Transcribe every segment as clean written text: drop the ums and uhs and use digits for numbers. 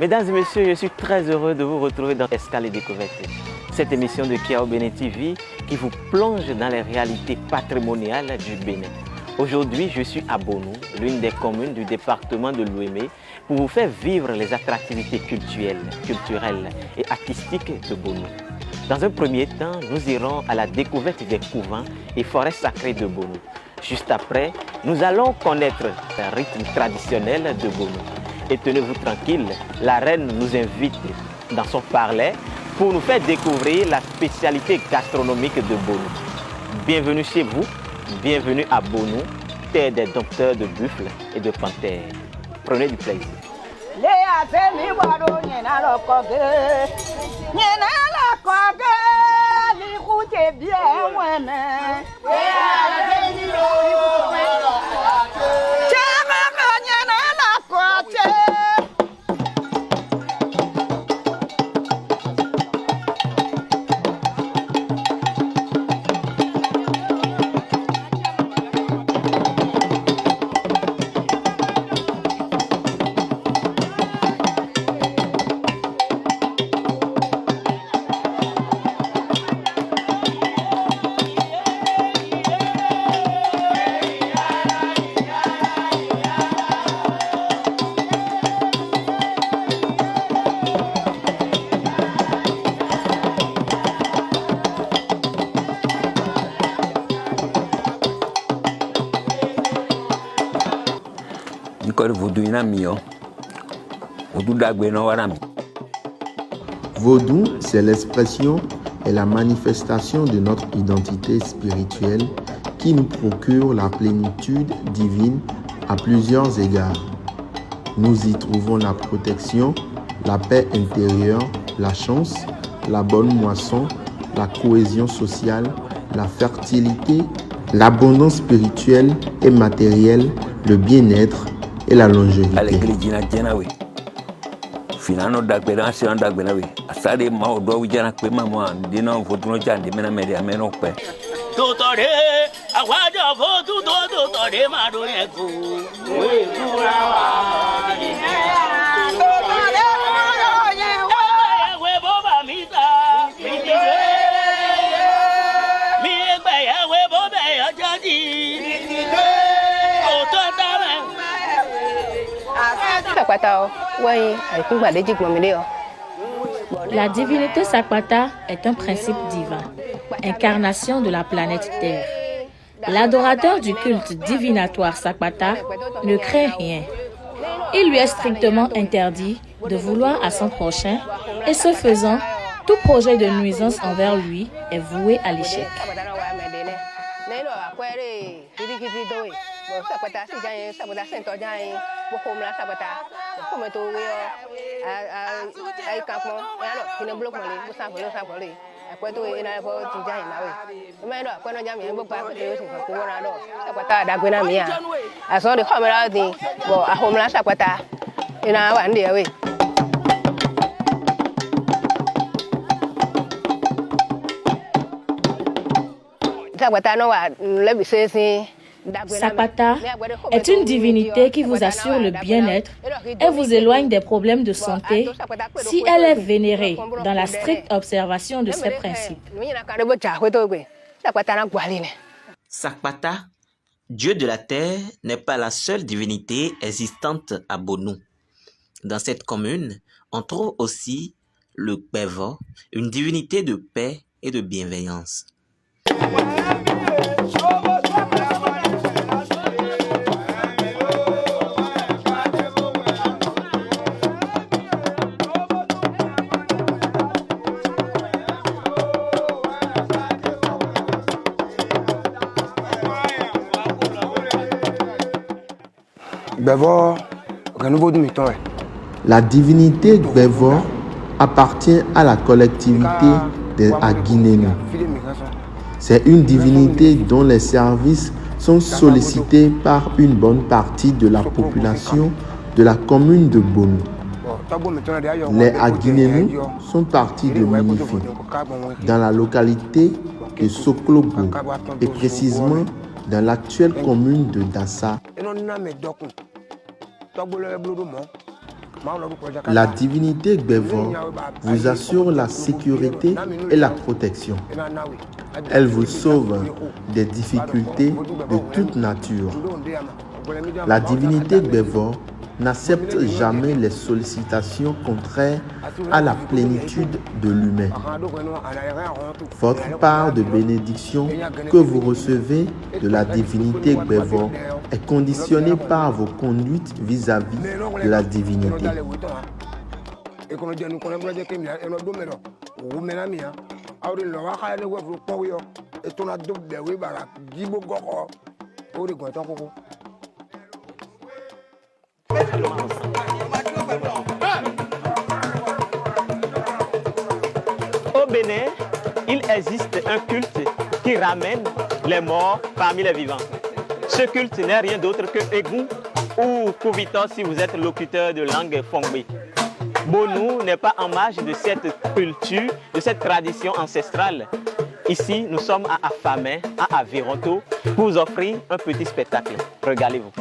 Mesdames et messieurs, je suis très heureux de vous retrouver dans Escale et Découverte, cette émission de Kiao Bénin TV qui vous plonge dans les réalités patrimoniales du Bénin. Aujourd'hui, je suis à Bonou, l'une des communes du département de l'Ouémé, pour vous faire vivre les attractivités culturelles et artistiques de Bonou. Dans un premier temps, nous irons à la découverte des couvents et forêts sacrées de Bonou. Juste après, nous allons connaître le rythme traditionnel de Bonou. Et tenez-vous tranquille, la reine nous invite dans son palais pour nous faire découvrir la spécialité gastronomique de Bonou. Bienvenue chez vous, bienvenue à Bonou, terre des dompteurs de buffles et de panthères. Prenez du plaisir. Vaudou, c'est l'expression et la manifestation de notre identité spirituelle qui nous procure la plénitude divine à plusieurs égards. Nous y trouvons la protection, la paix intérieure, la chance, la bonne moisson, la cohésion sociale, la fertilité, l'abondance spirituelle et matérielle, le bien-être et la longévité. Finano dagbera se on dagbera we asade ma odo wijana pe mama dino fotuno jande mena mede ameno pe totore awajo fotu totore ma do eku we kurawa totore we boba mita mi egbe ya we boba ya jadi La divinité Sakpata est un principe divin, incarnation de la planète Terre. L'adorateur du culte divinatoire Sakpata ne craint rien. Il lui est strictement interdit de vouloir à son prochain et ce faisant, tout projet de nuisance envers lui est voué à l'échec. Sakpata est une divinité qui vous assure le bien-être et vous éloigne des problèmes de santé si elle est vénérée dans la stricte observation de ses principes. Sakpata, Dieu de la terre, n'est pas la seule divinité existante à Bonou. Dans cette commune, on trouve aussi le Kpevo, une divinité de paix et de bienveillance. La divinité Gbevor appartient à la collectivité des Aguinénou. C'est une divinité dont les services sont sollicités par une bonne partie de la population de la commune de Bonou. Les Aguinénou sont partis de Minifi, dans la localité de Soklobo, et précisément dans l'actuelle commune de Dassa. La divinité Gbevor vous assure la sécurité et la protection. Elle vous sauve des difficultés de toute nature. La divinité Gbevor n'accepte jamais les sollicitations contraires à la plénitude de l'humain. Votre part de bénédiction que vous recevez de la divinité Gbevor est conditionnée par vos conduites vis-à-vis de la divinité. Au Bénin, il existe un culte qui ramène les morts parmi les vivants. Ce culte n'est rien d'autre que Egou ou Kouvito si vous êtes locuteur de langue Fongbe. Bonou n'est pas en marge de cette culture, de cette tradition ancestrale. Ici, nous sommes à Afamé, à Avironto, pour vous offrir un petit spectacle. Regardez-vous.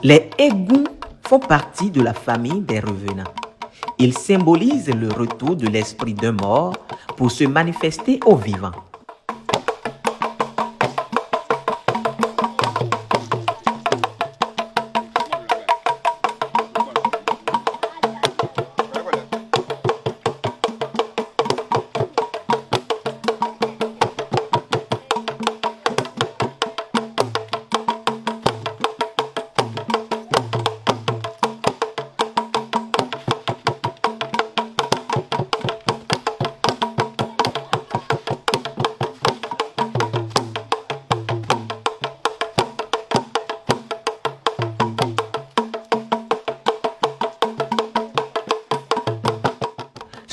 Les égouts font partie de la famille des revenants. Ils symbolisent le retour de l'esprit d'un mort pour se manifester aux vivants.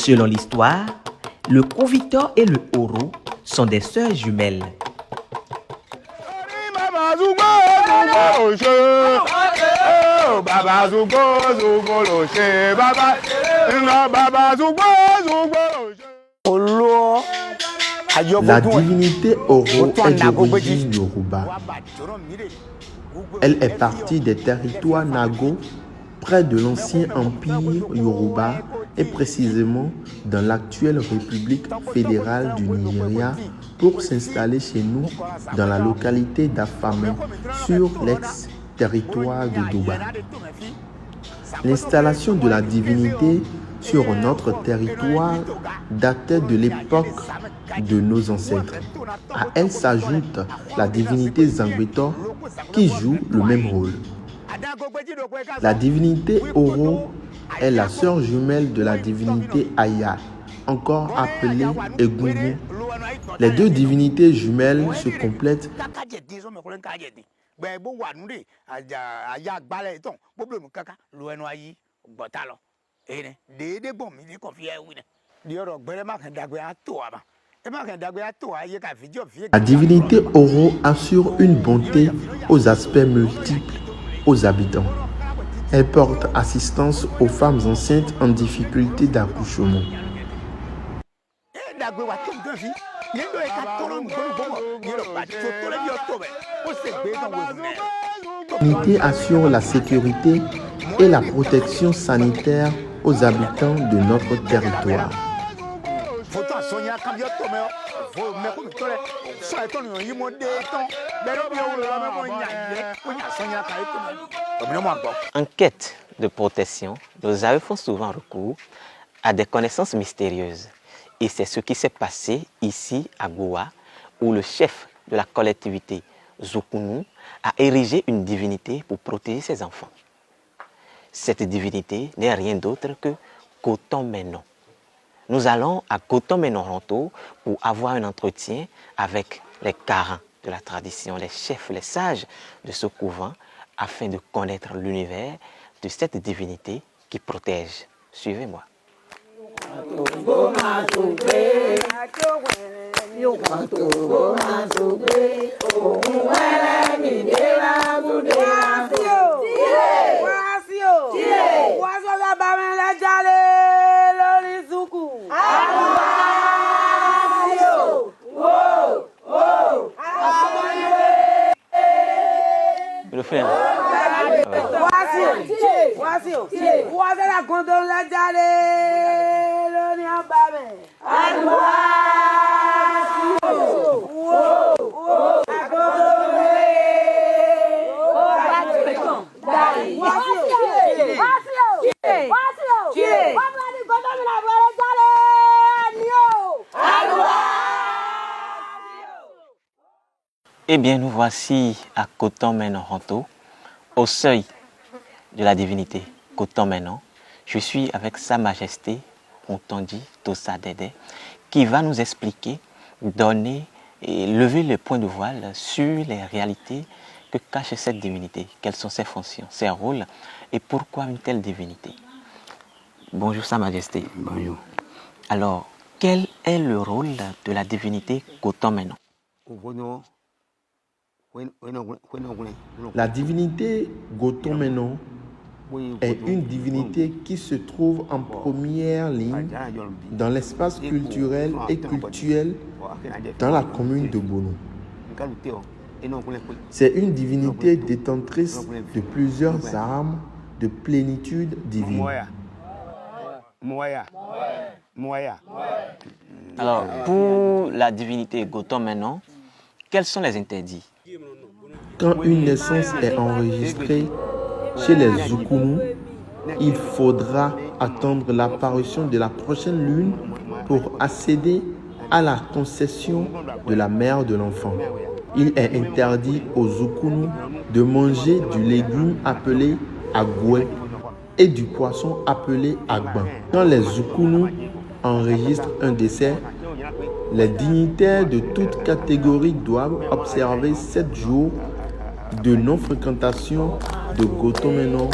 Selon l'histoire, le Kouvitor et le Oro sont des sœurs jumelles. La divinité Oro est d'origine Yoruba. Elle est partie des territoires Nago, près de l'ancien empire Yoruba et précisément dans l'actuelle République fédérale du Nigeria pour s'installer chez nous dans la localité d'Afamé sur l'ex-territoire de Douba. L'installation de la divinité sur notre territoire datait de l'époque de nos ancêtres. À elle s'ajoute la divinité Zangbetor qui joue le même rôle. La divinité Oro est la sœur jumelle de la divinité Aya, encore appelée Egungun. Les deux divinités jumelles se complètent. La divinité Oro assure une bonté aux aspects multiples aux habitants. Elle porte assistance aux femmes enceintes en difficulté d'accouchement. La divinité assure la sécurité et la protection sanitaire aux habitants de notre territoire. En quête de protection, nos aïeux font souvent recours à des connaissances mystérieuses. Et c'est ce qui s'est passé ici à Goa, où le chef de la collectivité, Zukunu, a érigé une divinité pour protéger ses enfants. Cette divinité n'est rien d'autre que Koton-Menon. Nous allons à Koton-Menon-Ronto pour avoir un entretien avec les Karans de la tradition, les chefs, les sages de ce couvent, afin de connaître l'univers de cette divinité qui protège. Suivez-moi. Le frère. Eh bien, nous voici à Koton-Menon-Ronto, au seuil de la divinité Koton-Menon. Je suis avec Sa Majesté Ontondi Tosa Dede, qui va nous expliquer, donner et lever le point de voile sur les réalités que cache cette divinité, quelles sont ses fonctions, ses rôles et pourquoi une telle divinité. Bonjour Sa Majesté. Bonjour. Alors, quel est le rôle de la divinité Koton-Menon? La divinité Koton-Menon est une divinité qui se trouve en première ligne dans l'espace culturel et cultuel dans la commune de Bono. C'est une divinité détentrice de plusieurs armes de plénitude divine. Alors, pour la divinité Koton-Menon, quels sont les interdits? Quand une naissance est enregistrée chez les Zukunu, il faudra attendre l'apparition de la prochaine lune pour accéder à la concession de la mère de l'enfant. Il est interdit aux Zukunu de manger du légume appelé agoué et du poisson appelé agban. Quand les Zukunu enregistrent un décès, les dignitaires de toute catégorie doivent observer 7 jours de non-fréquentation de Koton-Menon.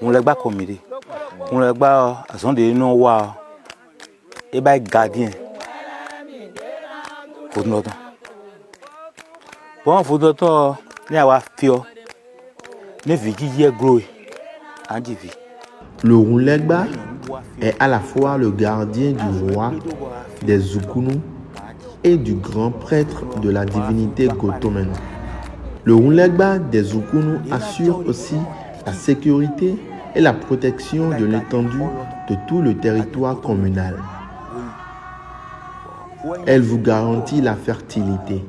On l'a pas commis. On l'a pas à son de non wa et ba gardien pour notre bon faut d'autres ni avoir fio ne vie qui est gros en divi. Le Roulegba est à la fois le gardien du roi, des Zukunu et du grand prêtre de la divinité Gotomeno. Le Roulegba des Zukunu assure aussi la sécurité et la protection de l'étendue de tout le territoire communal. Elle vous garantit la fertilité,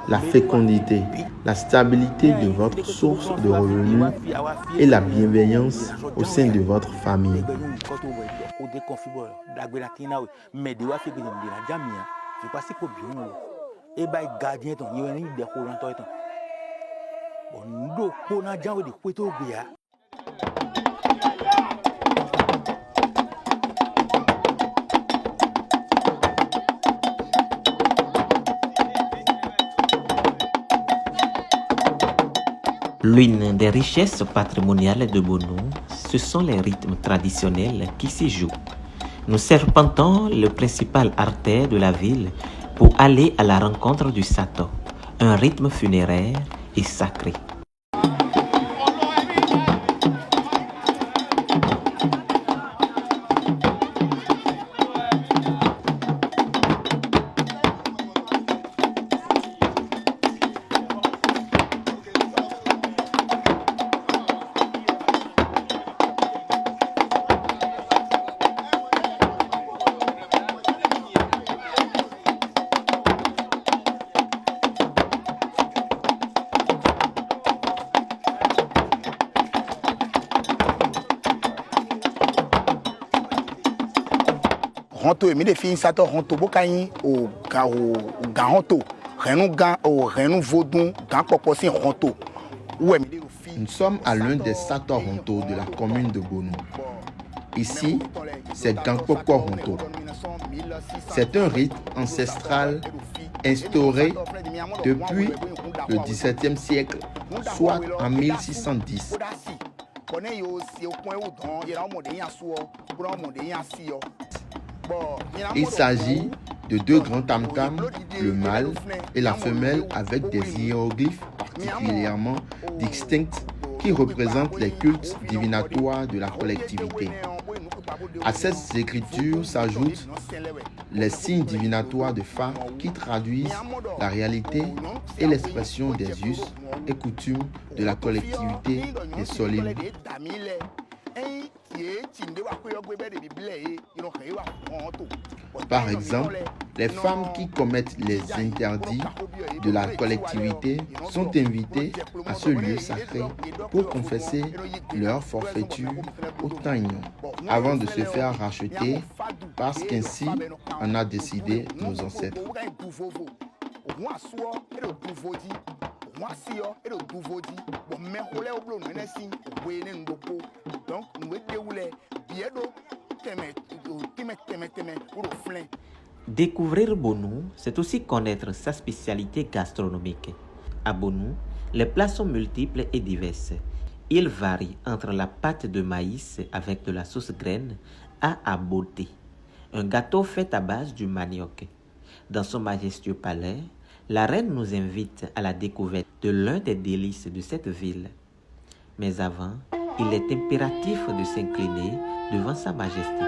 la fécondité, la stabilité de votre source de revenus et la bienveillance au sein de votre famille. L'une des richesses patrimoniales de Bonou, ce sont les rythmes traditionnels qui s'y jouent. Nous serpentons le principal artère de la ville pour aller à la rencontre du Sato, un rythme funéraire et sacré. Ronto e mi de fin sato ronto bokayin o garanto renu vodun gan poposin ronto. Nous sommes à l'un des Sato Ronto de la commune de Bonou. Ici, c'est Gangpoko Ronto. C'est un rite ancestral instauré depuis le XVIIe siècle, soit en 1610. Il s'agit de deux grands tam-tams, le mâle et la femelle, avec des hiéroglyphes particulièrement distincts qui représentent les cultes divinatoires de la collectivité. À ces écritures s'ajoutent les signes divinatoires de Fa qui traduisent la réalité et l'expression des us et coutumes de la collectivité des Solim. Par exemple, les femmes qui commettent les interdits de la collectivité sont invitées à ce lieu sacré pour confesser leur forfaiture au Taignon avant de se faire racheter, parce qu'ainsi en a décidé nos ancêtres. Découvrir Bonou, c'est aussi connaître sa spécialité gastronomique. À Bonou, les plats sont multiples et diverses. Ils varient entre la pâte de maïs avec de la sauce graine à aboté, un gâteau fait à base du manioc. Dans son majestueux palais, la reine nous invite à la découverte de l'un des délices de cette ville. Mais avant, il est impératif de s'incliner devant sa majesté.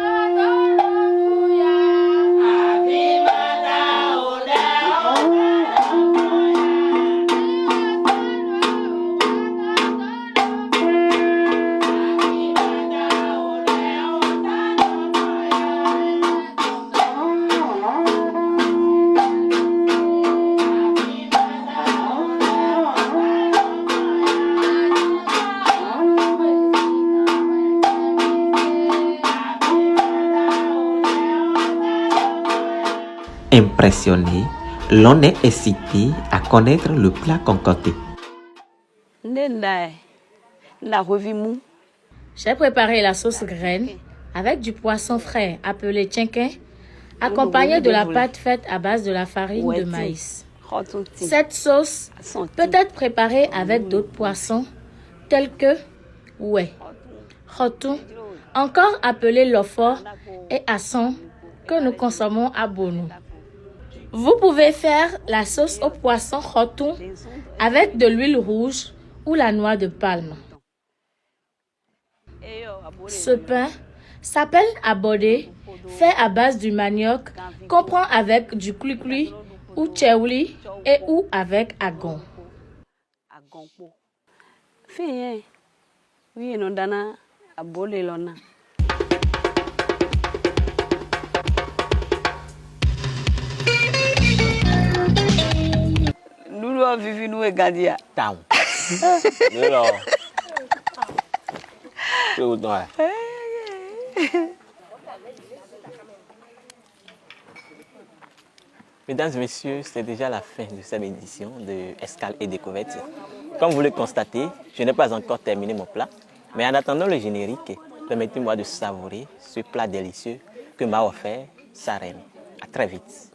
Impressionné, l'on est incité à connaître le plat concocté. J'ai préparé la sauce graine avec du poisson frais appelé tchenquin, accompagné de la pâte faite à base de la farine de maïs. Cette sauce peut être préparée avec d'autres poissons tels que khotou, encore appelé lofo, et asson, que nous consommons à Bonou. Vous pouvez faire la sauce au poisson khotou avec de l'huile rouge ou la noix de palme. Ce pain s'appelle abodé, fait à base du manioc, qu'on prend avec du klikli ou tcheouli et ou avec agon. Mesdames et messieurs, c'est déjà la fin de cette édition de Escale et Découverte. Comme vous le constatez, je n'ai pas encore terminé mon plat, mais en attendant le générique, permettez-moi de savourer ce plat délicieux que m'a offert sa reine. À très vite.